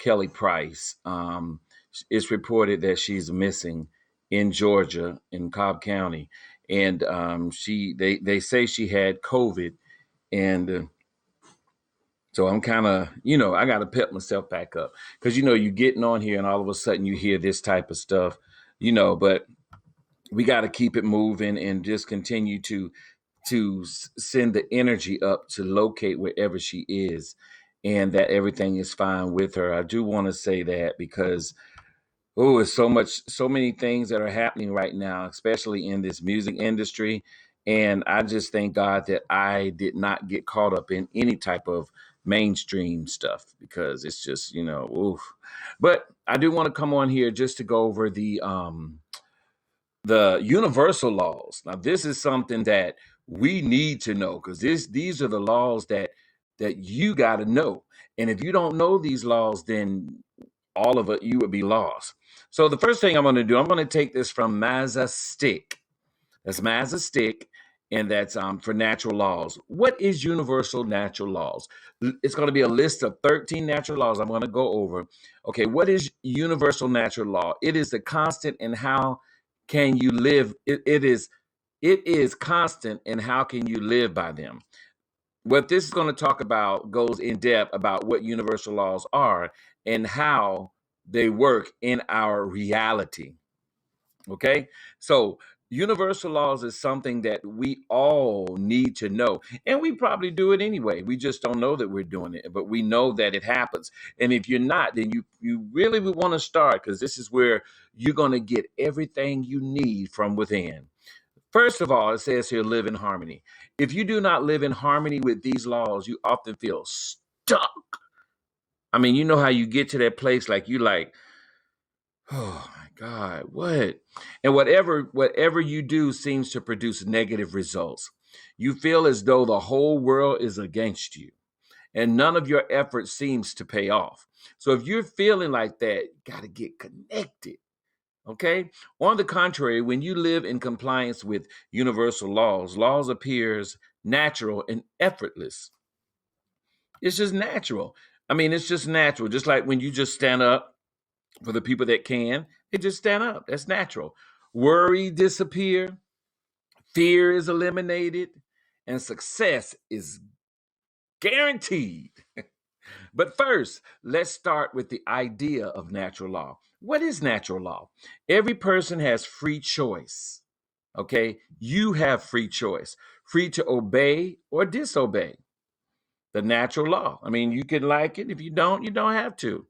Kelly Price. It's reported that she's missing in Georgia, in Cobb County, and they say she had COVID, and so I'm kind of, I got to pep myself back up because you're getting on here, and all of a sudden you hear this type of stuff, but we got to keep it moving and just continue to send the energy up to locate wherever she is, and that everything is fine with her. I do want to say that because it's so many things that are happening right now, especially in this music industry. And I just thank God that I did not get caught up in any type of mainstream stuff because it's just, oof. But I do want to come on here just to go over the universal laws. Now, this is something that we need to know because these are the laws that you got to know. And if you don't know these laws, then all of it, you would be lost. So the first thing I'm going to do, I'm going to take this from Mazza Stick. That's Mazza Stick, and that's for natural laws. What is universal natural laws? It's going to be a list of 13 natural laws I'm going to go over. Okay, what is universal natural law? It is the constant in how can you live. It is constant and how can you live by them. What this is going to talk about goes in depth about what universal laws are and how they work in our reality. Okay, so universal laws is something that we all need to know, and we probably do it anyway. We just don't know that we're doing it, but we know that it happens. And if you're not, then you really would want to start, because this is where you're going to get everything you need from within. First of all, it says here, live in harmony. If you do not live in harmony with these laws, you often feel stuck. I mean, you know how you get to that place like you like, oh my God, what? And whatever you do seems to produce negative results. You feel as though the whole world is against you and none of your effort seems to pay off. So if you're feeling like that, you got to get connected. Okay. On the contrary, when you live in compliance with universal laws appears natural and effortless. It's just natural. I mean, it's just natural. Just like when you just stand up for the people that can, they just stand up. That's natural. Worry disappear, fear is eliminated, and success is guaranteed. But first, let's start with the idea of natural law. What is natural law? Every person has free choice. Okay? You have free choice, free to obey or disobey the natural law. I mean, you can like it. If you don't have to.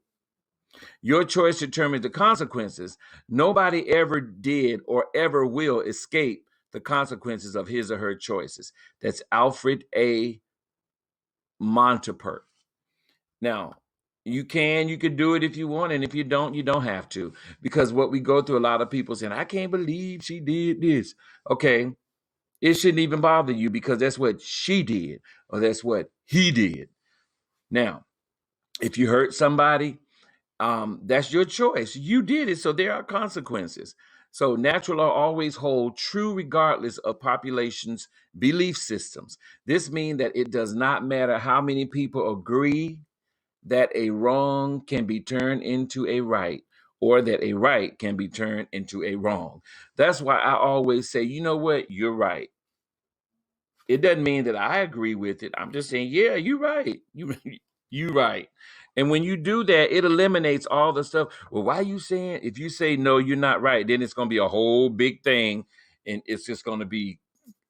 Your choice determines the consequences. Nobody ever did or ever will escape the consequences of his or her choices. That's Alfred A. Montepert. Now, you could do it if you want, and if you don't have to. Because what we go through, a lot of people saying, I can't believe she did this. Okay, it shouldn't even bother you because that's what she did, or that's what he did. Now, if you hurt somebody, that's your choice. You did it, so there are consequences. So natural law always hold true regardless of populations' belief systems. This means that it does not matter how many people agree that a wrong can be turned into a right, or that a right can be turned into a wrong. That's why I always say, you know what, you're right. It doesn't mean that I agree with it. I'm just saying, yeah, you're right. You right. And when you do that, it eliminates all the stuff. Well, why are you saying, if you say no, you're not right, then it's going to be a whole big thing, and it's just going to be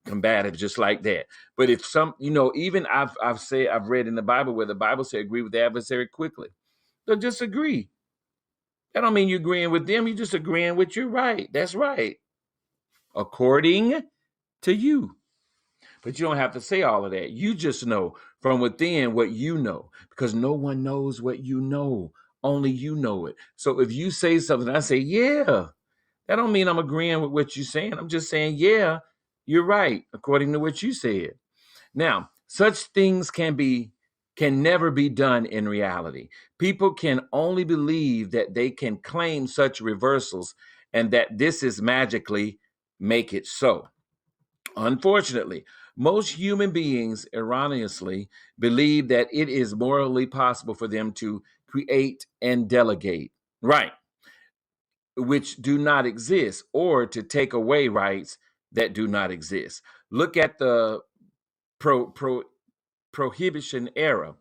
combative just like that. But if even I've read in the Bible where the Bible said agree with the adversary quickly. So just agree. That don't mean you're agreeing with them. You're just agreeing with you're right. That's right. According to you. But you don't have to say all of that. You just know from within what you know, because no one knows what you know. Only you know it. So if you say something, I say, yeah, that don't mean I'm agreeing with what you're saying. I'm just saying, yeah, you're right, according to what you said. Now, such things can never be done in reality. People can only believe that they can claim such reversals and that this is magically make it so. Unfortunately, most human beings erroneously believe that it is morally possible for them to create, and delegate. Right. Which do not exist, or to take away rights that do not exist. Look at the prohibition era.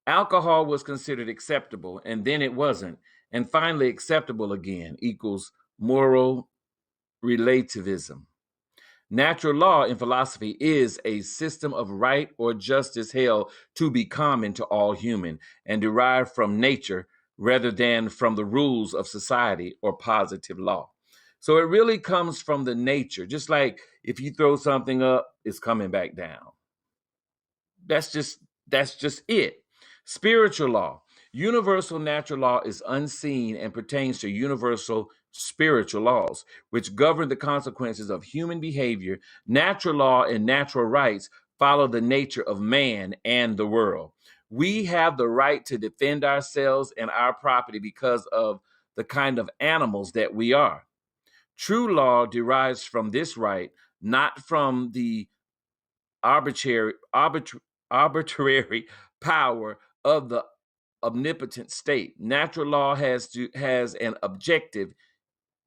Alcohol was considered acceptable, and then it wasn't. And finally, acceptable again equals moral relativism. Natural law in philosophy is a system of right or justice held to be common to all human and derived from nature rather than from the rules of society or positive law. So it really comes from the nature. Just like if you throw something up, it's coming back down. That's just it. Spiritual law. Universal natural law is unseen and pertains to universal spiritual laws, which govern the consequences of human behavior. Natural law and natural rights follow the nature of man and the world. We have the right to defend ourselves and our property because of the kind of animals that we are. True law derives from this right, not from the arbitrary, arbitrary power of the omnipotent state. Natural law has an objective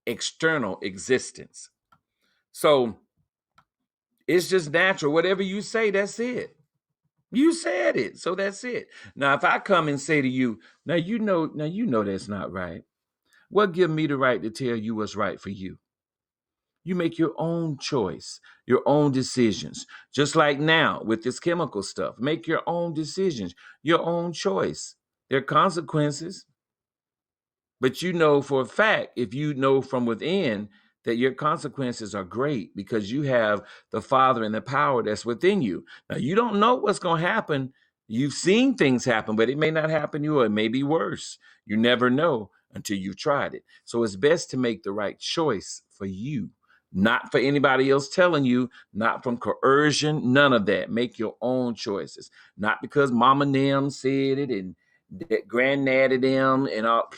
external existence. So it's just natural. Whatever you say, that's it. You said it, so that's it. Now, if I come and say to you, now you know that's not right. What give me the right to tell you what's right for you? You make your own choice, your own decisions. Just like now with this chemical stuff, make your own decisions, your own choice. There are consequences, but you know for a fact, if you know from within that your consequences are great because you have the Father and the power that's within you. Now, you don't know what's going to happen. You've seen things happen, but it may not happen to you, or it may be worse. You never know until you've tried it. So it's best to make the right choice for you, not for anybody else telling you, not from coercion, none of that. Make your own choices, not because mama and them said it and that granddaddy them and all.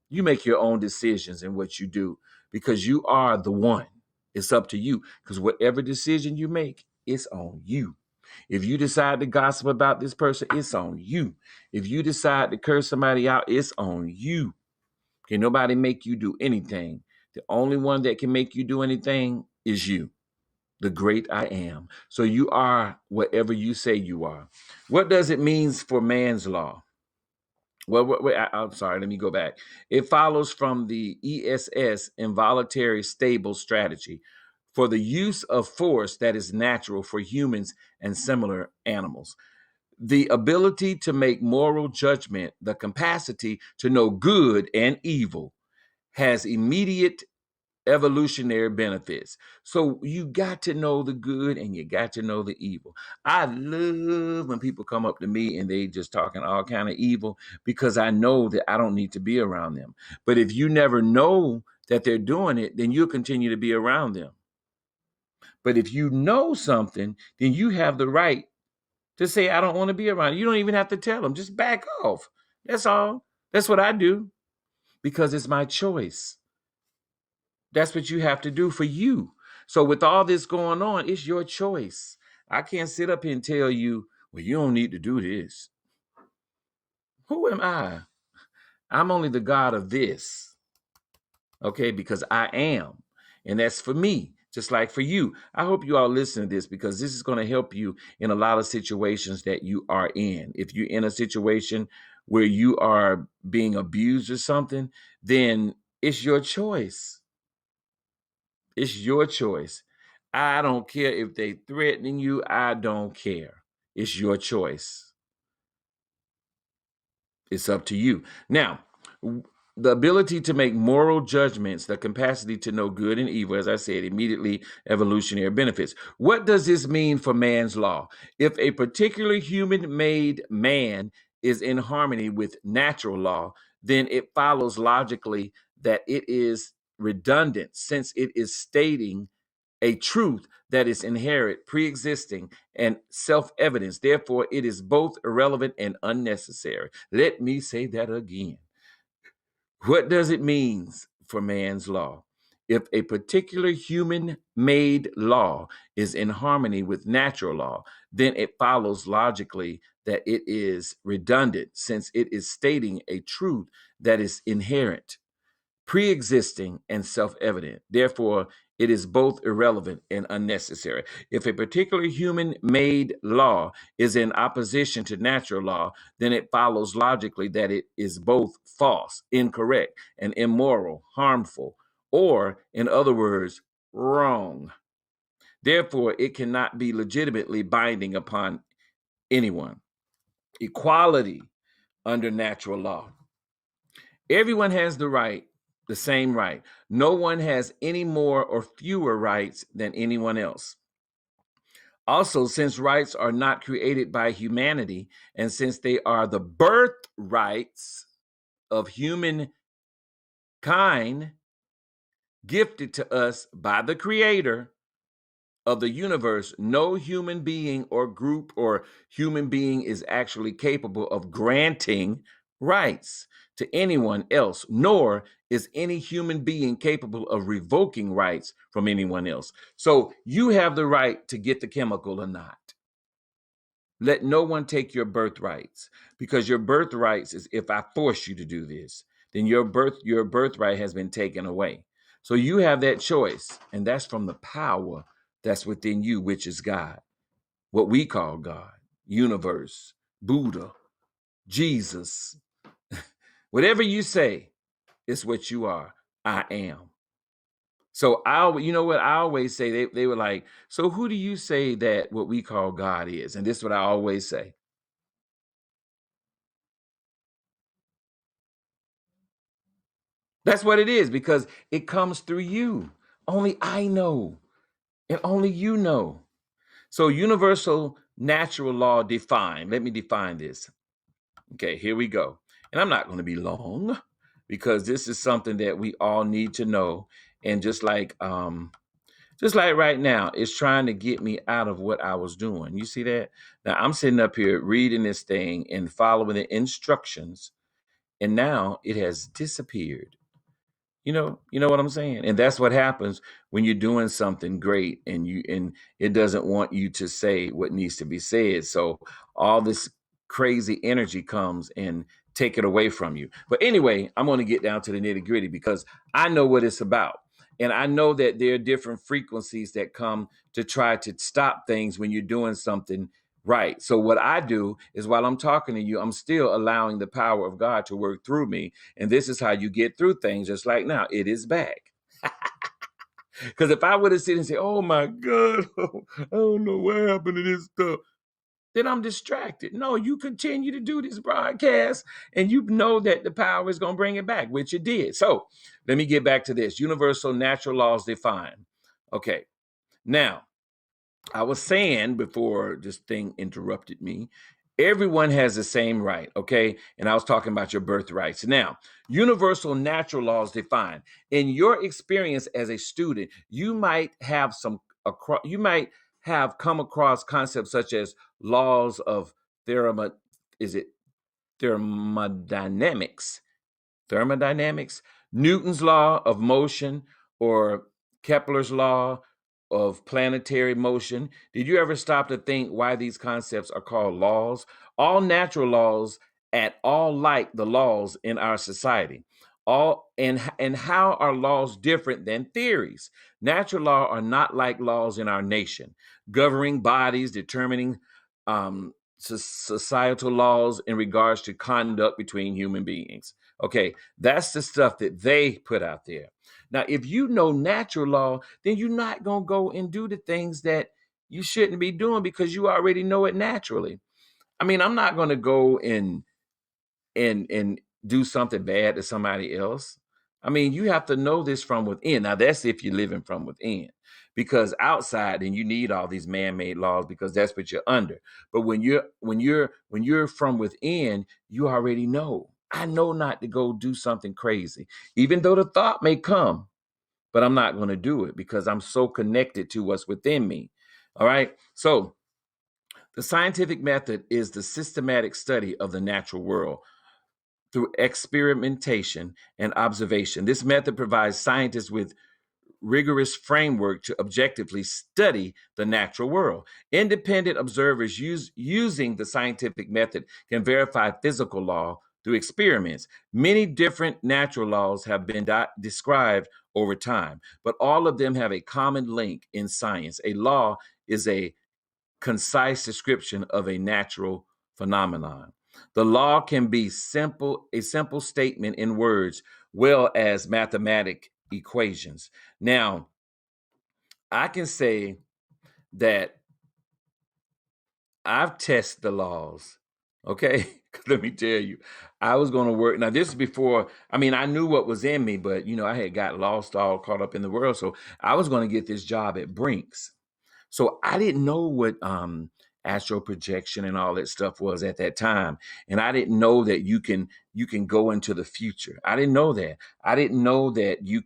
You make your own decisions in what you do because you are the one. It's up to you because whatever decision you make, it's on you. If you decide to gossip about this person, it's on you. If you decide to curse somebody out, it's on you. Can nobody make you do anything? The only one that can make you do anything is you, the great I am. So you are whatever you say you are. What does it mean for man's law? Well, wait, I'm sorry. Let me go back. It follows from the ESS, involuntary stable strategy, for the use of force that is natural for humans and similar animals. The ability to make moral judgment, the capacity to know good and evil, has immediate evolutionary benefits. So you got to know the good and you got to know the evil. I love when people come up to me and they just talking all kind of evil because I know that I don't need to be around them. But if you never know that they're doing it, then you'll continue to be around them. But if you know something, then you have the right to say, I don't want to be around you. You don't even have to tell them. Just back off. That's all. That's what I do because it's my choice. That's what you have to do for you. So with all this going on, it's your choice. I can't sit up here and tell you, well, you don't need to do this. Who am I? I'm only the God of this. Okay, because I am. And that's for me, just like for you. I hope you all listen to this because this is going to help you in a lot of situations that you are in. If you're in a situation where you are being abused or something, then it's your choice. It's your choice. I don't care if they threatening you. I don't care. It's your choice. It's up to you. Now, the ability to make moral judgments, the capacity to know good and evil, as I said, immediately evolutionary benefits. What does this mean for man's law? If a particular human-made man is in harmony with natural law, then it follows logically that it is redundant since it is stating a truth that is inherent, pre-existing, and self-evident. Therefore, it is both irrelevant and unnecessary. Let me say that again. What does it mean for man's law? If a particular human-made law is in harmony with natural law, then it follows logically that it is redundant, since it is stating a truth that is inherent, pre-existing, and self-evident. Therefore, it is both irrelevant and unnecessary. If a particular human-made law is in opposition to natural law, then it follows logically that it is both false, incorrect, and immoral, harmful, or, in other words, wrong. Therefore, it cannot be legitimately binding upon anyone. Equality under natural law. Everyone has the same right. No one has any more or fewer rights than anyone else. Also, since rights are not created by humanity, and since they are the birthrights of humankind gifted to us by the Creator of the universe, no human being or group or human being is actually capable of granting rights to anyone else, nor is any human being capable of revoking rights from anyone else. So you have the right to get the chemical or not. Let no one take your birthrights, because your birthrights is, if I force you to do this, then your birthright has been taken away. So you have that choice, and that's from the power that's within you, which is God, what we call God, universe, Buddha, Jesus. Whatever you say is what you are. I am. So you know what I always say? They were like, so who do you say that what we call God is? And this is what I always say. That's what it is, because it comes through you. Only I know, and only you know. So universal natural law defined. Let me define this. Okay, here we go. And I'm not going to be long, because this is something that we all need to know. And just like right now, it's trying to get me out of what I was doing. You see that? Now I'm sitting up here reading this thing and following the instructions, and now it has disappeared. You know what I'm saying? And that's what happens when you're doing something great and it doesn't want you to say what needs to be said. So all this crazy energy comes and take it away from you. But anyway, I'm going to get down to the nitty-gritty, because I know what it's about. And I know that there are different frequencies that come to try to stop things when you're doing something right. So what I do is, while I'm talking to you, I'm still allowing the power of God to work through me. And this is how you get through things. Just like now, it is back. Because if I would have sit and say, oh my God, I don't know what happened to this stuff, then I'm distracted. No, you continue to do this broadcast, and you know that the power is going to bring it back, which it did. So let me get back to this. Universal natural laws defined. Okay. Now, I was saying before this thing interrupted me, everyone has the same right, okay? And I was talking about your birthrights. Now, universal natural laws defined. In your experience as a student, you might have come across concepts such as laws of is it thermodynamics? Thermodynamics, Newton's law of motion, or Kepler's law of planetary motion. Did you ever stop to think why these concepts are called laws? All natural laws at all like the laws in our society. All and how are laws different than theories? Natural law are not like laws in our nation, governing bodies, determining societal laws in regards to conduct between human beings. Okay, that's the stuff that they put out there. Now, if you know natural law, then you're not going to go and do the things that you shouldn't be doing, because you already know it naturally. I mean, I'm not going to go and do something bad to somebody else. I mean, you have to know this from within. Now, that's if you're living from within, because outside, then you need all these man-made laws, because that's what you're under. But when you're from within, you already know. I know not to go do something crazy, even though the thought may come, but I'm not going to do it, because I'm so connected to what's within me. All right. So the scientific method is the systematic study of the natural world through experimentation and observation. This method provides scientists with rigorous framework to objectively study the natural world. Independent observers using the scientific method can verify physical law through experiments. Many different natural laws have been described over time, but all of them have a common link in science. A law is a concise description of a natural phenomenon. The law can be a simple statement in words, well as mathematic equations. Now, I can say that I've tested the laws. Okay. Let me tell you, I was going to work. Now, this is before, I mean, I knew what was in me, but I had got lost, all caught up in the world. So I was going to get this job at Brinks. So I didn't know what astral projection and all that stuff was at that time. And I didn't know that you can go into the future. I didn't know that. I didn't know that you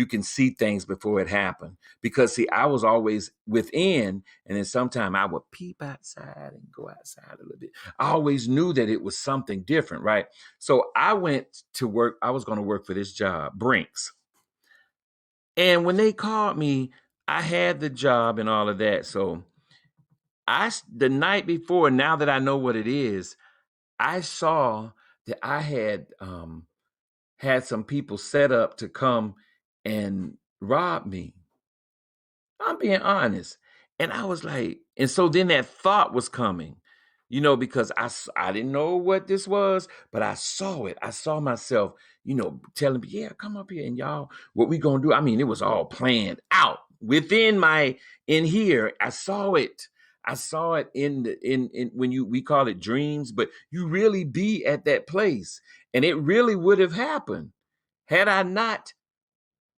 can see things before it happened. Because see, I was always within, and then sometime I would peep outside and go outside a little bit. I always knew that it was something different, right? So I went to work. I was going to work for this job, Brinks. And when they called me, I had the job and all of that. So the night before, now that I know what it is, I saw that I had some people set up to come and rob me. I'm being honest. And I was like, and so then that thought was coming, because I didn't know what this was, but I saw it. I saw myself, telling me, yeah, come up here and y'all, what we gonna do? I mean, it was all planned out in here. I saw it. I saw it in when we call it dreams, but you really be at that place. And it really would have happened had I not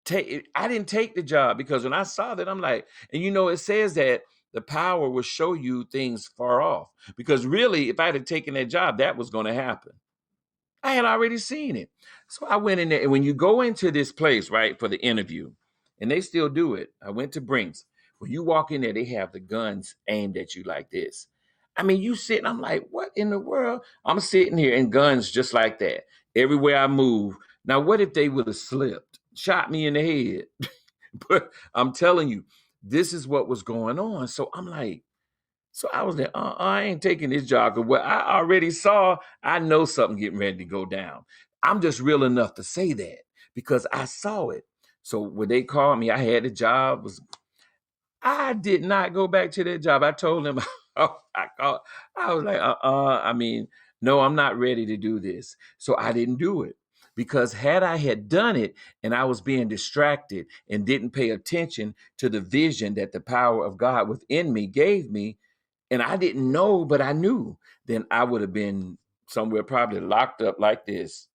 I didn't take the job, because when I saw that, I'm like, and it says that the power will show you things far off, because really, if I had taken that job, that was going to happen. I had already seen it. So I went in there, and when you go into this place, right, for the interview, and they still do it. I went to Brinks. When you walk in there, they have the guns aimed at you like this. I mean, you sitting, I'm like, what in the world? I'm sitting here and guns just like that. Everywhere I move. Now, what if they would have slipped, shot me in the head? But I'm telling you, this is what was going on. So I'm like, so I was like, I ain't taking this job. Because what I already saw, I know something getting ready to go down. I'm just real enough to say that because I saw it. So when they called me, I had the job. I did not go back to that job. I told them, I was like, I mean, no, I'm not ready to do this. So I didn't do it. Because had I had done it and I was being distracted and didn't pay attention to the vision that the power of God within me gave me, and I didn't know, but I knew, then I would have been somewhere probably locked up like this,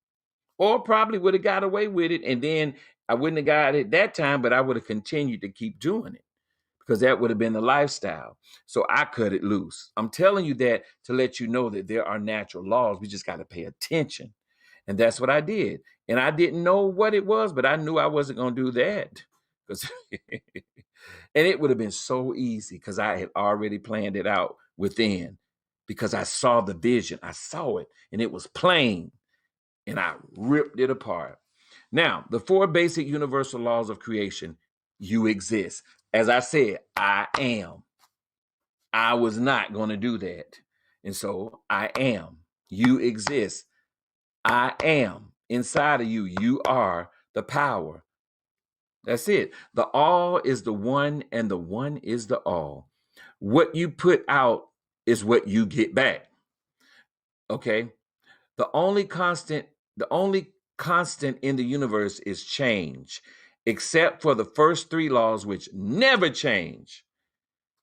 or probably would have got away with it. And then I wouldn't have got it that time, but I would have continued to keep doing it because that would have been the lifestyle. So I cut it loose. I'm telling you that to let you know that there are natural laws. We just got to pay attention. And that's what I did. And I didn't know what it was, but I knew I wasn't going to do that. And it would have been so easy because I had already planned it out within, because I saw the vision. I saw it and it was plain, and I ripped it apart. Now, the 4 basic universal laws of creation: you exist. As I said, I am. I was not going to do that. And so I am. You exist. I am. Inside of you, you are the power. That's it. The all is the one, and the one is the all. What you put out is what you get back. Okay? The only constant in the universe is change, except for the first 3 laws, which never change.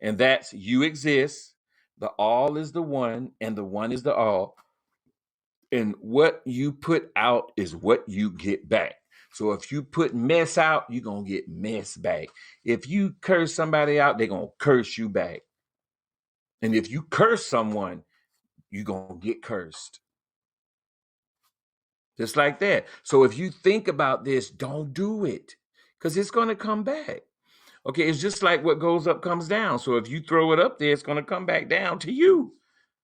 And that's you exist, the all is the one, and the one is the all. And what you put out is what you get back. So if you put mess out, you're going to get mess back. If you curse somebody out, they're going to curse you back. And if you curse someone, you're going to get cursed. Just like that. So if you think about this, don't do it, because it's going to come back. Okay, it's just like what goes up comes down. So if you throw it up there, it's going to come back down to you.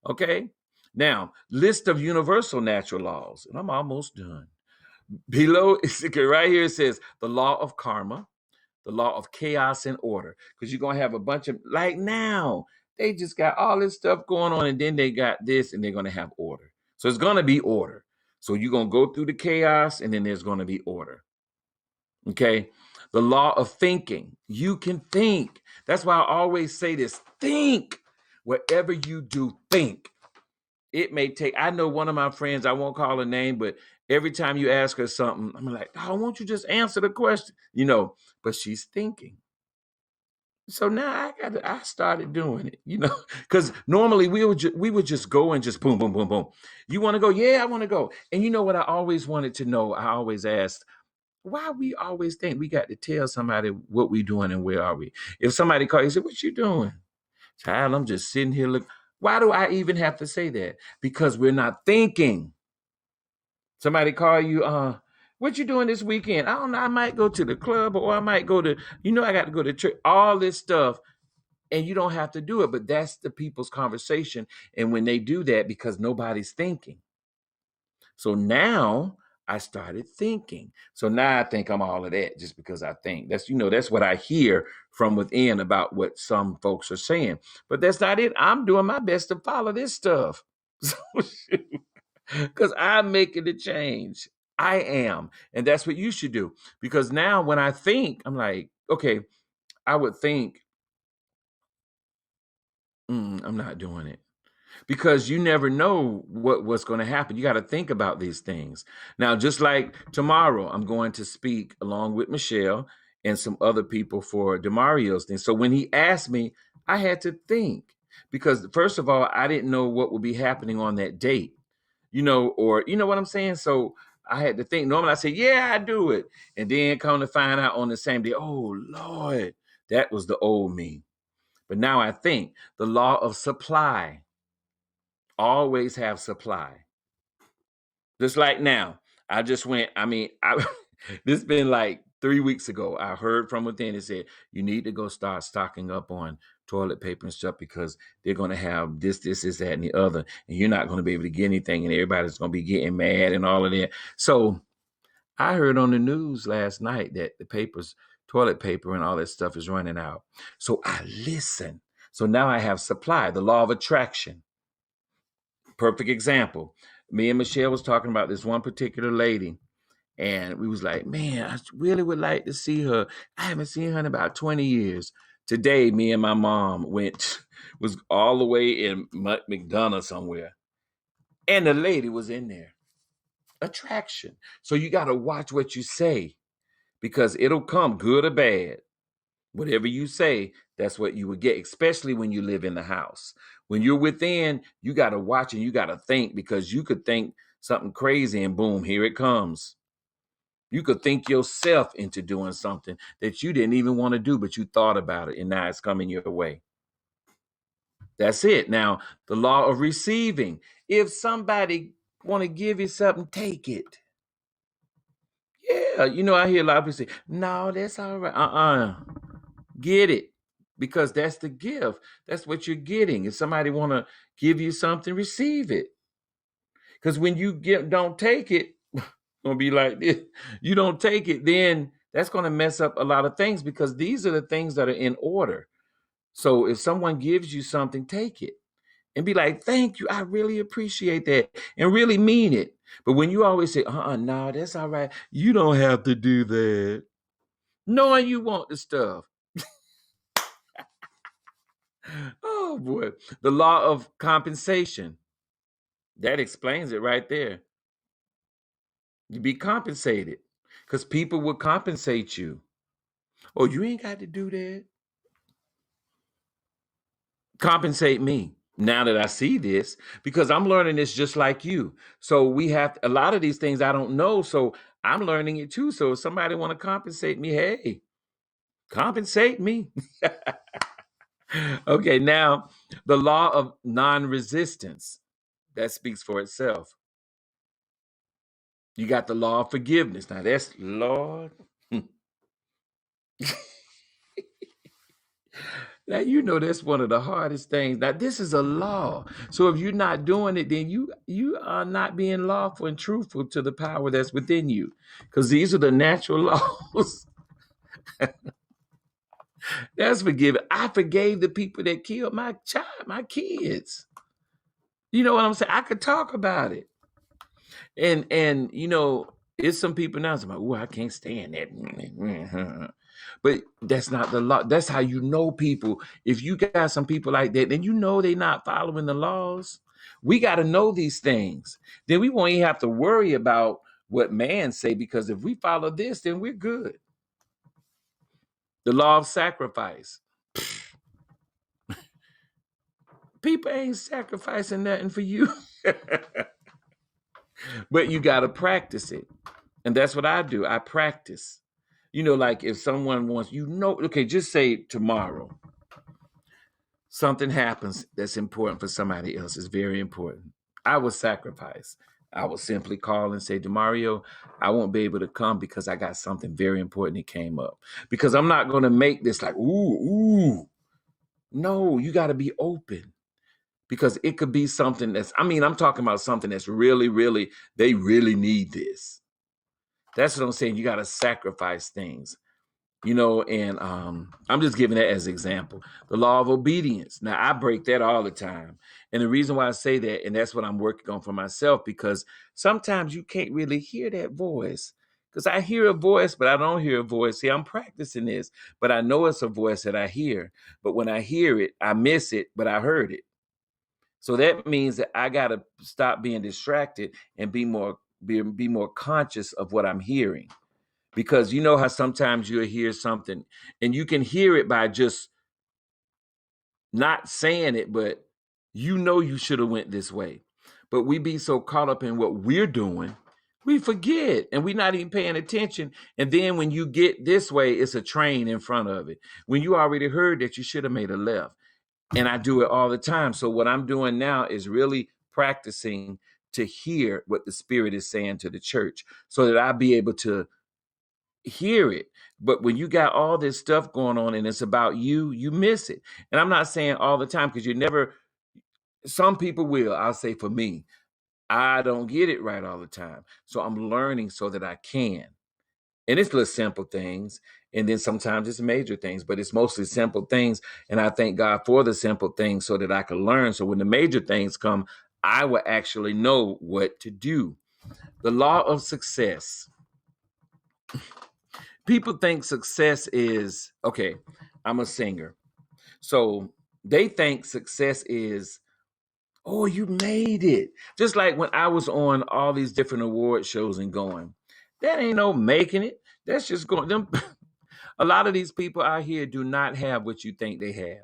Okay? Now, list of universal natural laws. And I'm almost done. Below, right here, it says the law of karma, the law of chaos and order. Because you're going to have a bunch of, like now, they just got all this stuff going on, and then they got this, and they're going to have order. So it's going to be order. So you're going to go through the chaos, and then there's going to be order. Okay. The law of thinking. You can think. That's why I always say this: think. Whatever you do, think. It may take, I know one of my friends, I won't call her name, but every time you ask her something, I'm like, oh, won't you just answer the question? But she's thinking. So now I started doing it, because normally we would just go and just boom, boom, boom, boom. You want to go? Yeah, I want to go. And you know what I always wanted to know? I always asked, why we always think we got to tell somebody what we doing and where are we? If somebody calls you, say, what you doing? Child, I'm just sitting here looking. Why do I even have to say that? Because we're not thinking. Somebody call you, what you doing this weekend? I don't know. I might go to the club, or I might go to, I got to go to church, all this stuff. And you don't have to do it, but that's the people's conversation. And when they do that, because nobody's thinking. So now I started thinking. So now I think I'm all of that just because I think. That's what I hear from within about what some folks are saying. But that's not it. I'm doing my best to follow this stuff. Because I'm making the change. I am. And that's what you should do. Because now when I think, I'm like, okay, I would think, I'm not doing it. Because you never know what's going to happen. You got to think about these things. Now, just like tomorrow, I'm going to speak along with Michelle and some other people for DeMario's thing. So when he asked me, I had to think, because first of all, I didn't know what would be happening on that date, or you know what I'm saying? So I had to think. Normally I say, yeah, I do it. And then come to find out on the same day, oh Lord, that was the old me. But now I think the law of supply. Always have supply. Just like now, I just went, this been like 3 weeks ago. I heard from within, it said, you need to go start stocking up on toilet paper and stuff, because they're going to have this, that, and the other. And you're not going to be able to get anything, and everybody's going to be getting mad and all of that. So I heard on the news last night that toilet paper and all that stuff is running out. So I listen. So now I have supply, the law of attraction. Perfect example. Me and Michelle was talking about this one particular lady, and we was like, man, I really would like to see her. I haven't seen her in about 20 years. Today, me and my mom was all the way in McDonough somewhere, and the lady was in there. Attraction. So you got to watch what you say, because it'll come good or bad. Whatever you say, that's what you would get, especially when you live in the house. When you're within, you got to watch and you got to think, because you could think something crazy and boom, here it comes. You could think yourself into doing something that you didn't even want to do, but you thought about it and now it's coming your way. That's it. Now, the law of receiving. If somebody want to give you something, take it. Yeah, I hear a lot of people say, no, that's all right. Get it, because that's the gift. That's what you're getting. If somebody want to give you something, receive it. Because when you don't take it, gonna be like this. You don't take it, then that's gonna mess up a lot of things, because these are the things that are in order. So if someone gives you something, take it and be like, thank you. I really appreciate that, and really mean it. But when you always say, no, that's all right. You don't have to do that. Knowing you want the stuff. Oh boy. The law of compensation. That explains it right there. You be compensated, because people will compensate you. Oh, you ain't got to do that. Compensate me now that I see this, because I'm learning this just like you. So we have a lot of these things I don't know. So I'm learning it too. So if somebody want to compensate me, hey, compensate me. Okay, now the law of non-resistance. That speaks for itself. You got the law of forgiveness. Now that's Lord. Now, that's one of the hardest things. Now, this is a law. So if you're not doing it, then you are not being lawful and truthful to the power that's within you. Because these are the natural laws. That's forgiving. I forgave the people that killed my child, my kids. You know what I'm saying? I could talk about it. And it's some people now saying, oh, I can't stand that. But that's not the law. That's how you know people. If you got some people like that, then they're not following the laws. We got to know these things. Then we won't even have to worry about what man say, because if we follow this, then we're good. The law of sacrifice. People ain't sacrificing nothing for you. But you got to practice it. And that's what I do. I practice. Like if someone wants, okay, just say tomorrow something happens that's important for somebody else. It's very important. I will sacrifice. I will simply call and say, Demario, I won't be able to come because I got something very important that came up. Because I'm not going to make this like, ooh. No, you got to be open. Because it could be something I'm talking about something that's really, really, they really need this. That's what I'm saying. You got to sacrifice things, and I'm just giving that as an example. The law of obedience. Now, I break that all the time. And the reason why I say that, and that's what I'm working on for myself, because sometimes you can't really hear that voice. Because I hear a voice, but I don't hear a voice. See, I'm practicing this, but I know it's a voice that I hear. But when I hear it, I miss it, but I heard it. So that means that I got to stop being distracted and be more conscious of what I'm hearing. Because you know how sometimes you'll hear something and you can hear it by just not saying it, but you should have went this way. But we be so caught up in what we're doing, we forget and we're not even paying attention. And then when you get this way, it's a train in front of it. When you already heard that you should have made a left. And I do it all the time. So what I'm doing now is really practicing to hear what the Spirit is saying to the church so that I'll be able to hear it. But when you got all this stuff going on and it's about you miss it. And I'm not saying all the time, because some people will. I'll say for me, I don't get it right all the time. So I'm learning so that I can. And it's little simple things. And then sometimes it's major things, but it's mostly simple things. And I thank God for the simple things so that I can learn. So when the major things come, I will actually know what to do. The law of success. People think success is, okay, I'm a singer. So they think success is, oh, you made it. Just like when I was on all these different award shows and going, that ain't no making it. That's just going. A lot of these people out here do not have what you think they have.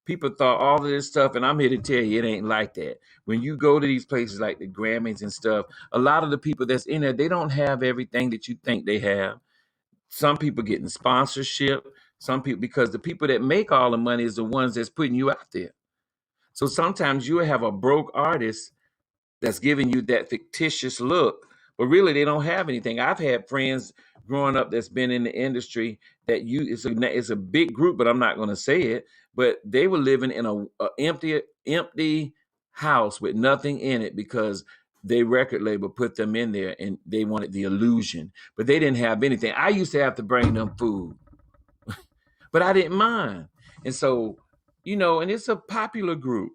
People thought all of this stuff, and I'm here to tell you it ain't like that. When you go to these places like the Grammys and stuff, a lot of the people that's in there, they don't have everything that you think they have. Some people getting sponsorship, some people, because the people that make all the money is the ones that's putting you out there. So sometimes you have a broke artist that's giving you that fictitious look, but really they don't have anything. I've had friends growing up that's been in the industry that it's a big group, but I'm not going to say it. But they were living in a empty house with nothing in it because their record label put them in there and they wanted the illusion, but they didn't have anything. I used to have to bring them food, but I didn't mind. And so, and it's a popular group.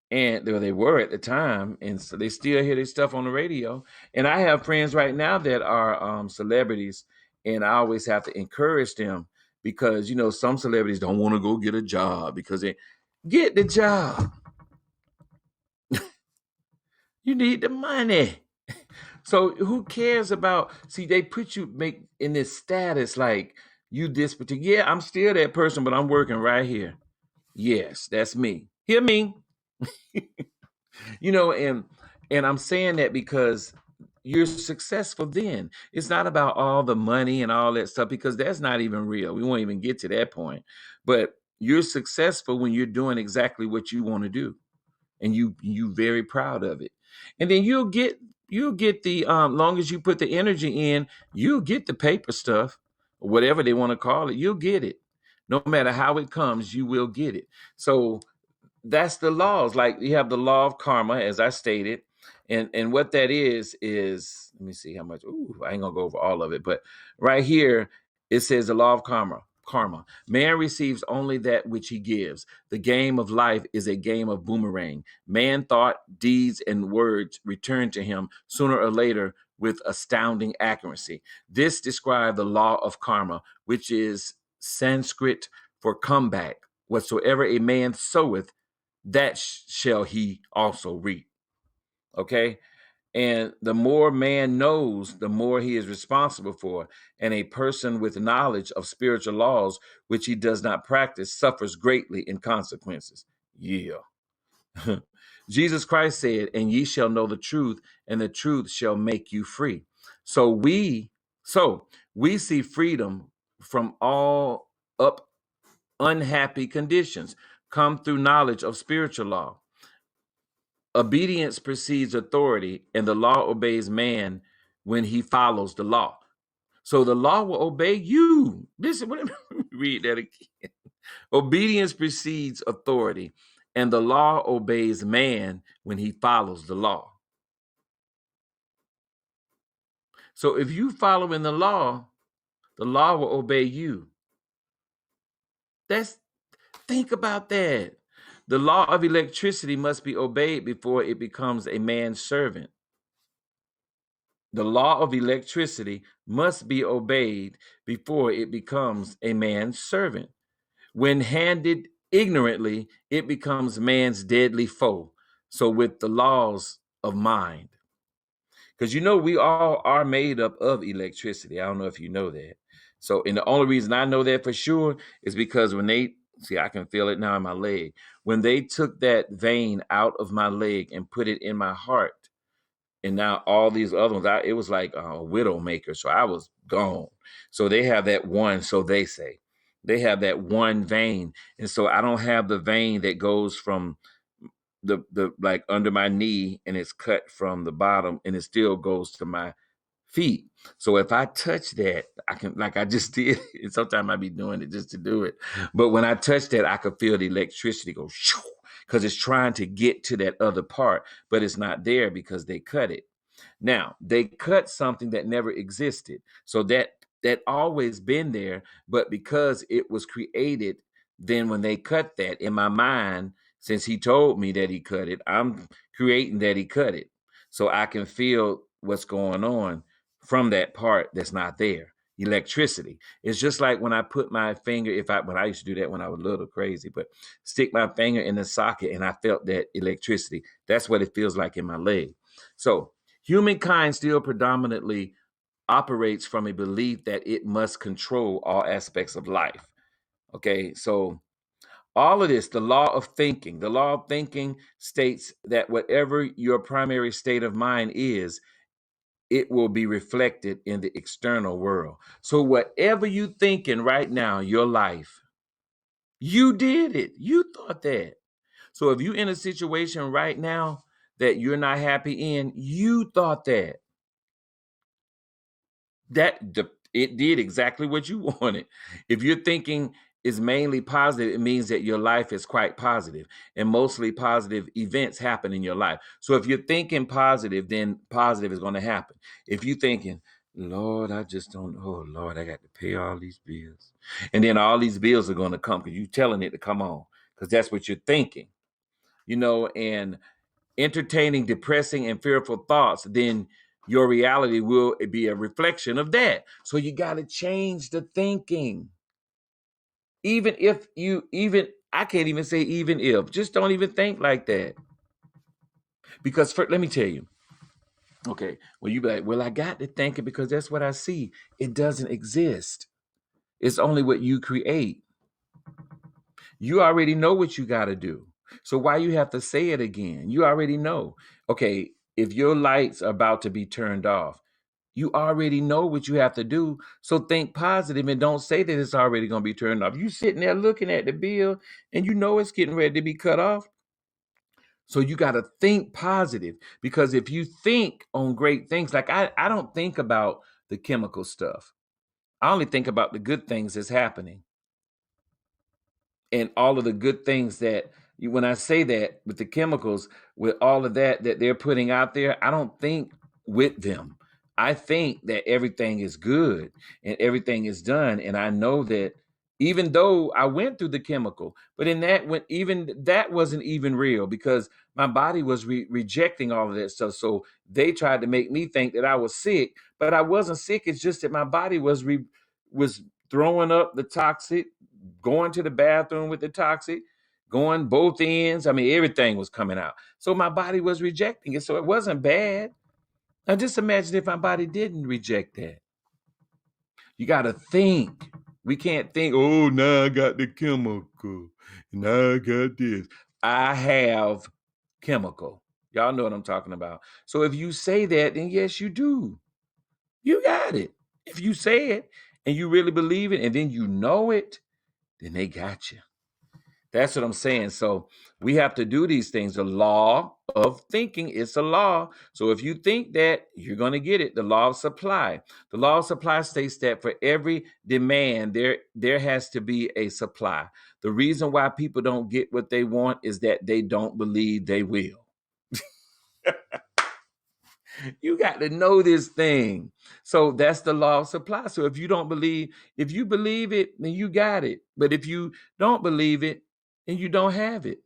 And they were at the time, and so they still hear this stuff on the radio. And I have friends right now that are celebrities, and I always have to encourage them because some celebrities don't want to go get a job because they get the job. You need the money. So who cares about? See, they make in this status like you this particular. Yeah, I'm still that person, but I'm working right here. Yes, that's me. Hear me. And I'm saying that because you're successful then. It's not about all the money and all that stuff, because that's not even real. We won't even get to that point. But you're successful when you're doing exactly what you want to do, and you very proud of it. And then you'll get the long as you put the energy in, you'll get the paper stuff, or whatever they want to call it. You'll get it. No matter how it comes, you will get it. So that's the laws. Like you have the law of karma, as I stated, and what that is let me see how much. Ooh, I ain't gonna go over all of it, but right here it says the law of karma. Karma. Man receives only that which he gives. The game of life is a game of boomerang. Man thought, deeds, and words return to him sooner or later with astounding accuracy. This describes the law of karma, which is Sanskrit for comeback. Whatsoever a man soweth, that shall he also reap. Okay. And the more man knows, the more he is responsible for. And a person with knowledge of spiritual laws, which he does not practice, suffers greatly in consequences. Yeah. Jesus Christ said, and ye shall know the truth, and the truth shall make you free. So we see freedom from all up unhappy conditions come through knowledge of spiritual law. Obedience precedes authority, and the law obeys man when he follows the law. So the law will obey you. Listen, let me read that again. Obedience precedes authority, and the law obeys man when he follows the law. So if you follow in the law will obey you. Think about that. The law of electricity must be obeyed before it becomes a man's servant. The law of electricity must be obeyed before it becomes a man's servant. When handed ignorantly, it becomes man's deadly foe. So with the laws of mind, because we all are made up of electricity. I don't know if you know that. So, and the only reason I know that for sure is because when they see, I can feel it now in my leg. When they took that vein out of my leg and put it in my heart, and now all these other ones, it was like a widow maker. So I was gone. So they have that one, so they say. They have that one vein. And so I don't have the vein that goes from the like under my knee and it's cut from the bottom and it still goes to my feet. So if I touch that, I can, like I just did, and sometimes I be doing it just to do it. But when I touch that, I could feel the electricity go shoo, because it's trying to get to that other part, but it's not there because they cut it. Now, they cut something that never existed. So that always been there, but because it was created, then when they cut that in my mind, since he told me that he cut it, I'm creating that he cut it. So I can feel what's going on from that part that's not there. Electricity. It's just like when I put my finger, when I used to do that when I was a little crazy, but stick my finger in the socket and I felt that electricity. That's what it feels like in my leg. So humankind still predominantly operates from a belief that it must control all aspects of life. Okay, so all of this, the law of thinking states that whatever your primary state of mind is, it will be reflected in the external world. So whatever you thinking right now, your life, you did it. You thought that. So if you're in a situation right now that you're not happy in, you thought that. It did exactly what you wanted. If you're thinking is mainly positive, it means that your life is quite positive, and mostly positive events happen in your life. So if you're thinking positive, then positive is going to happen. If you're thinking, Lord, I just don't, oh Lord, I got to pay all these bills, and then all these bills are going to come because you're telling it to come on, because that's what you're thinking, and entertaining depressing and fearful thoughts, then your reality will be a reflection of that. So you got to change the thinking. I can't even say even if, just don't even think like that. Because let me tell you, okay, well, you be like, well, I got to think it because that's what I see. It doesn't exist. It's only what you create. You already know what you got to do. So why you have to say it again? You already know. Okay, if your lights are about to be turned off, you already know what you have to do. So think positive and don't say that it's already going to be turned off. You sitting there looking at the bill and you know it's getting ready to be cut off. So you got to think positive, because if you think on great things, like I don't think about the chemical stuff. I only think about the good things that's happening. and all of the good things that when I say that with the chemicals, with all of that they're putting out there, I don't think with them. I think that everything is good and everything is done. And I know that even though I went through the chemical, but in that when even that wasn't even real because my body was rejecting all of that stuff. So they tried to make me think that I was sick, but I wasn't sick. It's just that my body was throwing up the toxic, going to the bathroom with the toxic, going both ends. I mean, everything was coming out. So my body was rejecting it. So it wasn't bad. Now just imagine if my body didn't reject that. You got to think. We can't think, oh, now I got the chemical. Now I got this. I have chemical. Y'all know what I'm talking about. So if you say that, then yes, you do. You got it. If you say it and you really believe it and then you know it, then they got you. That's what I'm saying. So we have to do these things. The law of thinking is a law. So if you think that, you're going to get it. The law of supply. The law of supply states that for every demand, there has to be a supply. The reason why people don't get what they want is that they don't believe they will. You got to know this thing. So that's the law of supply. So if you don't believe, if you believe it, then you got it. But if you don't believe it, then you don't have it.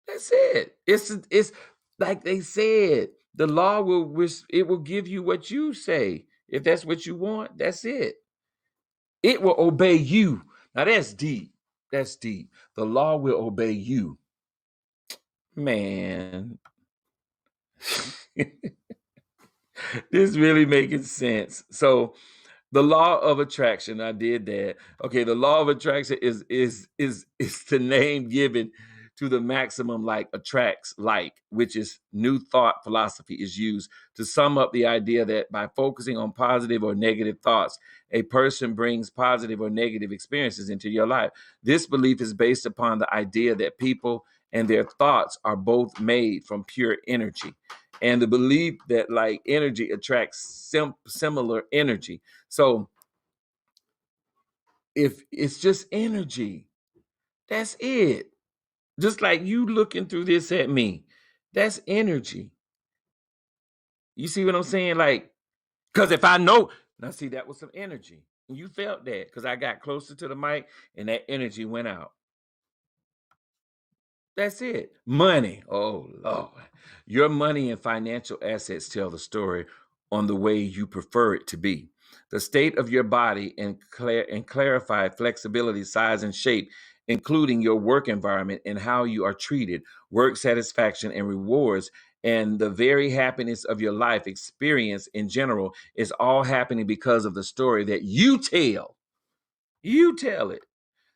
That's it. It's like they said, the law it will give you what you say. If that's what you want, that's it. It will obey you. Now that's deep. That's deep. The law will obey you. Man. This really making sense. So the law of attraction, I did that. Okay, the law of attraction is the name given to the maximum like attracts like, which is new thought philosophy is used to sum up the idea that by focusing on positive or negative thoughts, a person brings positive or negative experiences into your life. This belief is based upon the idea that people and their thoughts are both made from pure energy, and the belief that like energy attracts similar energy. So if it's just energy, that's it. Just like you looking through this at me, that's energy. You see what I'm saying? Like, because if I know, now see, that was some energy. And you felt that because I got closer to the mic and that energy went out. That's it. Money. Oh, Lord. Your money and financial assets tell the story on the way you prefer it to be. The state of your body and clarify flexibility, size, and shape, including your work environment and how you are treated, work satisfaction and rewards, and the very happiness of your life experience in general is all happening because of the story that you tell. You tell it.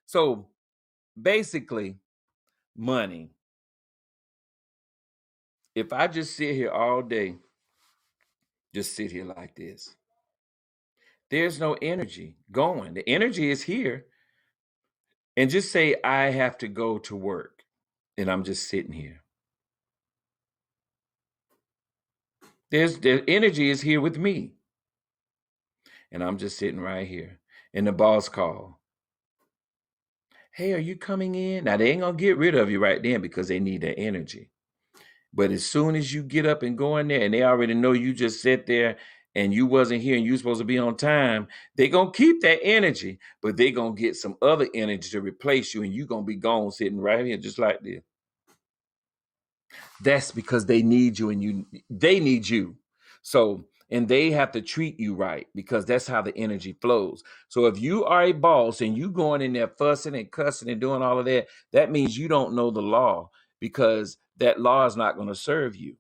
So basically, money. If I just sit here all day, just sit here like this, there's no energy going. The energy is here. And just say I have to go to work and I'm just sitting here. The energy is here with me. And I'm just sitting right here. And the boss call. Hey, are you coming in? Now they ain't gonna get rid of you right then because they need that energy. But as soon as you get up and go in there and they already know you just sit there and you wasn't here and you supposed to be on time, they gonna keep that energy, but they gonna get some other energy to replace you and you gonna be gone sitting right here just like this. That's because they need you and they need you. So, and they have to treat you right because that's how the energy flows. So if you are a boss and you going in there fussing and cussing and doing all of that, that means you don't know the law because that law is not going to serve you.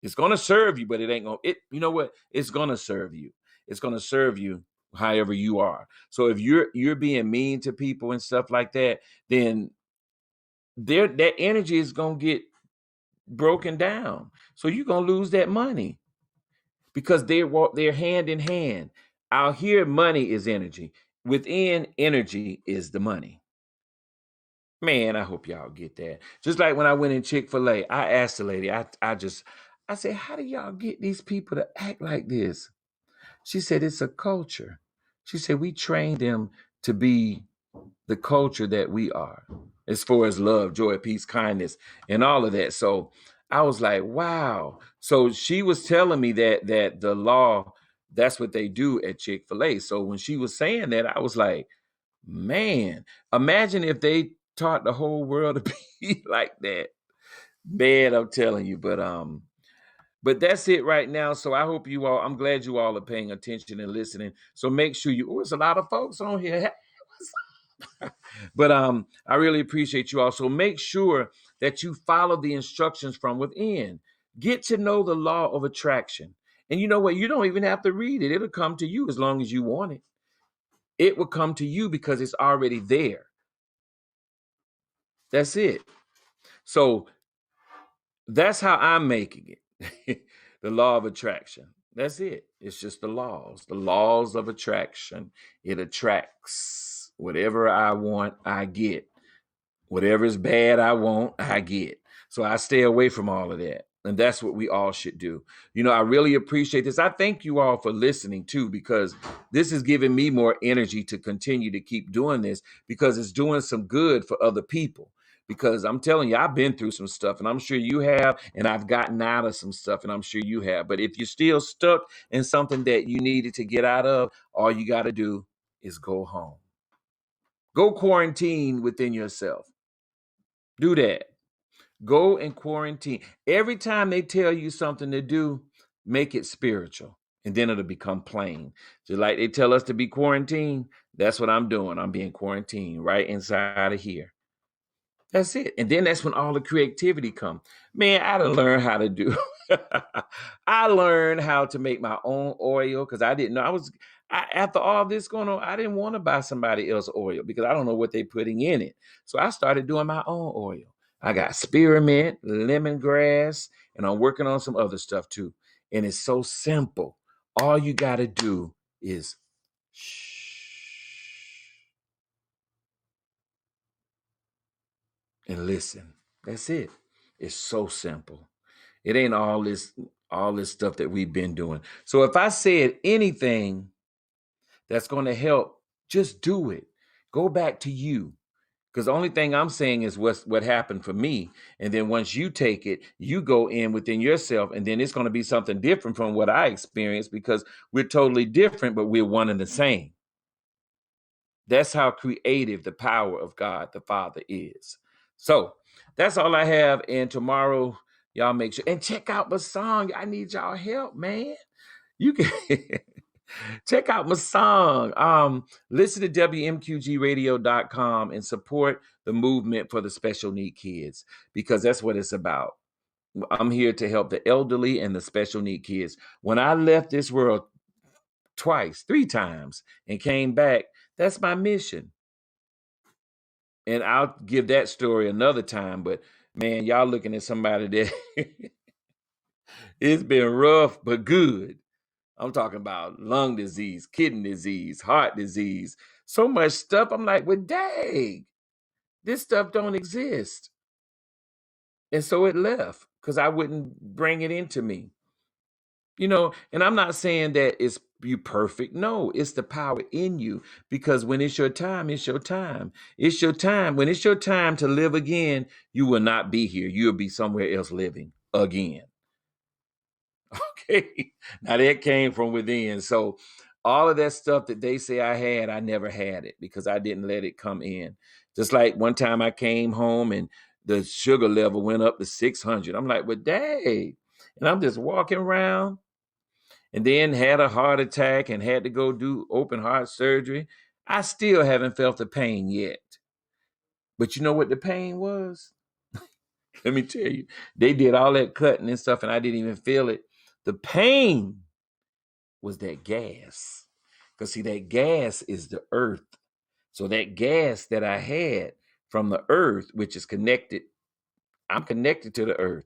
It's going to serve you, but it ain't going to, you know what? It's going to serve you. It's going to serve you however you are. So if you're being mean to people and stuff like that, then that energy is going to get broken down. So you're gonna lose that money because they're hand in hand. Out here, money is energy. Within energy is the money. Man, I hope y'all get that. Just like when I went in Chick-fil-A, I asked the lady, I said, how do y'all get these people to act like this? She said, it's a culture. She said, we train them to be the culture that we are, as far as love, joy, peace, kindness, and all of that. So I was like, wow. So she was telling me that the law, that's what they do at Chick-fil-A. So when she was saying that, I was like, man, imagine if they taught the whole world to be like that. Man, I'm telling you. But that's it right now. So I hope you all, I'm glad you all are paying attention and listening. So make sure you, oh, there's a lot of folks on here. Hey, but I really appreciate you all. So make sure that you follow the instructions from within. Get to know the law of attraction. And you know what? You don't even have to read it. It'll come to you as long as you want it. It will come to you because it's already there. That's it. So that's how I'm making it. The law of attraction. That's it. It's just the laws of attraction. It attracts whatever I want, I get. Whatever is bad I want, I get. So I stay away from all of that. And that's what we all should do. You know, I really appreciate this. I thank you all for listening too, because this is giving me more energy to continue to keep doing this because it's doing some good for other people. Because I'm telling you, I've been through some stuff and I'm sure you have, and I've gotten out of some stuff and I'm sure you have. But if you're still stuck in something that you needed to get out of, all you got to do is go home. Go quarantine within yourself. Do that. Go and quarantine. Every time they tell you something to do, make it spiritual, and then it'll become plain. Just like they tell us to be quarantined, that's what I'm doing. I'm being quarantined right inside of here. That's it. And then that's when all the creativity comes. Man, I done learned how to do. I learned how to make my own oil because I didn't know. After all this going on, I didn't want to buy somebody else's oil because I don't know what they're putting in it. So I started doing my own oil. I got spearmint, lemongrass, and I'm working on some other stuff too. And it's so simple. All you got to do is shh. And listen. That's it. It's so simple. It ain't all this stuff that we've been doing. So if I said anything that's going to help, just do it. Go back to you. Because the only thing I'm saying is what happened for me. And then once you take it, you go in within yourself, and then it's going to be something different from what I experienced because we're totally different, but we're one and the same. That's how creative the power of God the Father is. So that's all I have. And tomorrow, y'all make sure and check out my song. I need y'all help, man. You can check out my song. Listen to WMQGradio.com and support the movement for the special need kids because that's what it's about. I'm here to help the elderly and the special need kids. When I left this world twice, 3 times, and came back, that's my mission. And I'll give that story another time. But man, y'all looking at somebody that it's been rough but good. I'm talking about lung disease, kidney disease, heart disease, so much stuff. I'm like, well, dang, this stuff don't exist. And so it left because I wouldn't bring it into me. You know, and I'm not saying that it's you perfect. No, it's the power in you because when it's your time, it's your time. It's your time. When it's your time to live again, you will not be here. You'll be somewhere else living again. Okay. Now that came from within. So all of that stuff that they say I had, I never had it because I didn't let it come in. Just like one time I came home and the sugar level went up to 600. I'm like, well, dang. And I'm just walking around and then had a heart attack and had to go do open heart surgery. I still haven't felt the pain yet. But you know what the pain was? Let me tell you, they did all that cutting and stuff and I didn't even feel it. The pain was that gas. Because see, that gas is the earth. So that gas that I had from the earth, which is connected, I'm connected to the earth.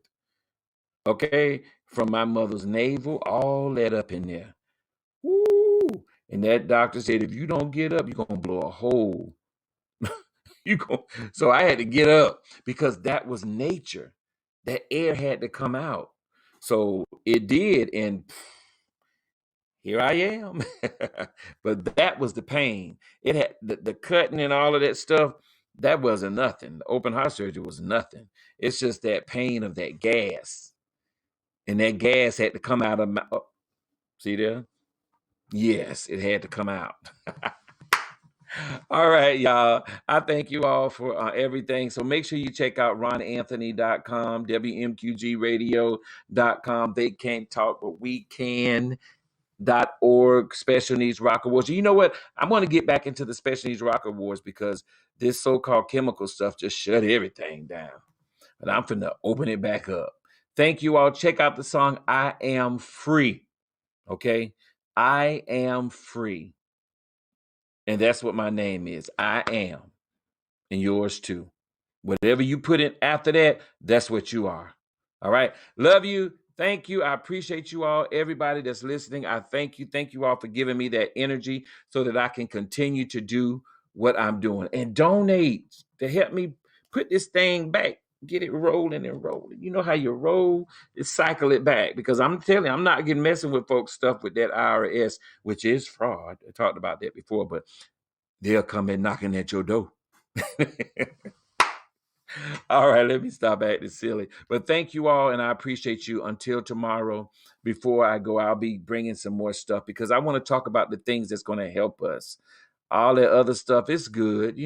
Okay? From my mother's navel, all that up in there. Woo! And that doctor said, if you don't get up, you're gonna blow a hole. So I had to get up because that was nature. That air had to come out. So it did, and here I am. But that was the pain. It had the cutting and all of that stuff. That wasn't nothing. The open heart surgery was nothing. It's just that pain of that gas. And that gas had to come out of my, oh, see there? Yes, it had to come out. All right, y'all. I thank you all for everything. So make sure you check out RahnAnthoni.com, WMQGradio.com. They can't talk, but we can.org, Special Needs Rock Awards. You know what? I'm going to get back into the Special Needs Rock Awards because this so-called chemical stuff just shut everything down. But I'm finna open it back up. Thank you all. Check out the song I Am Free. Okay? I am free. And that's what my name is. I am. And yours too. Whatever you put in after that, that's what you are. All right. Love you. Thank you. I appreciate you all. Everybody that's listening, I thank you. Thank you all for giving me that energy so that I can continue to do what I'm doing. And donate to help me put this thing back. Get it rolling and rolling. You know how you roll, cycle it back. Because I'm telling you, I'm not getting messing with folks' stuff with that IRS, which is fraud. I talked about that before, but they'll come in knocking at your door. All right, let me stop acting silly. But thank you all, and I appreciate you. Until tomorrow, before I go, I'll be bringing some more stuff because I want to talk about the things that's going to help us. All that other stuff is good,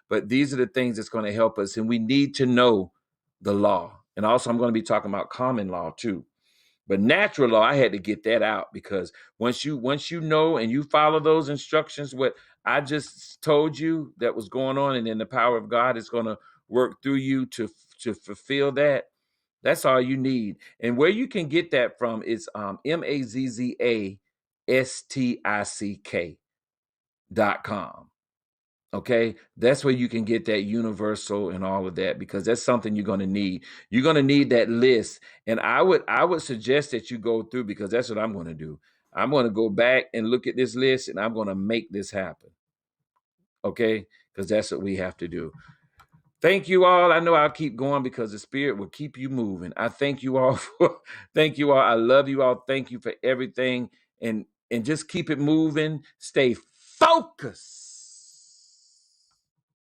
but these are the things that's going to help us, and we need to know the law. And also, I'm going to be talking about common law too. But natural law, I had to get that out because once you know and you follow those instructions, what I just told you that was going on, and then the power of God is going to work through you to fulfill that. That's all you need. And where you can get that from is MAZZASTICK.com. Okay, that's where you can get that universal and all of that, because that's something you're going to need. You're going to need that list, and I would suggest that you go through, because that's what I'm going to do. I'm going to go back and look at this list, and I'm going to make this happen. Okay, because that's what we have to do. Thank you all. I know I'll keep going because the Spirit will keep you moving. I thank you all thank you all. I love you all. Thank you for everything, and just keep it moving. Stay focused.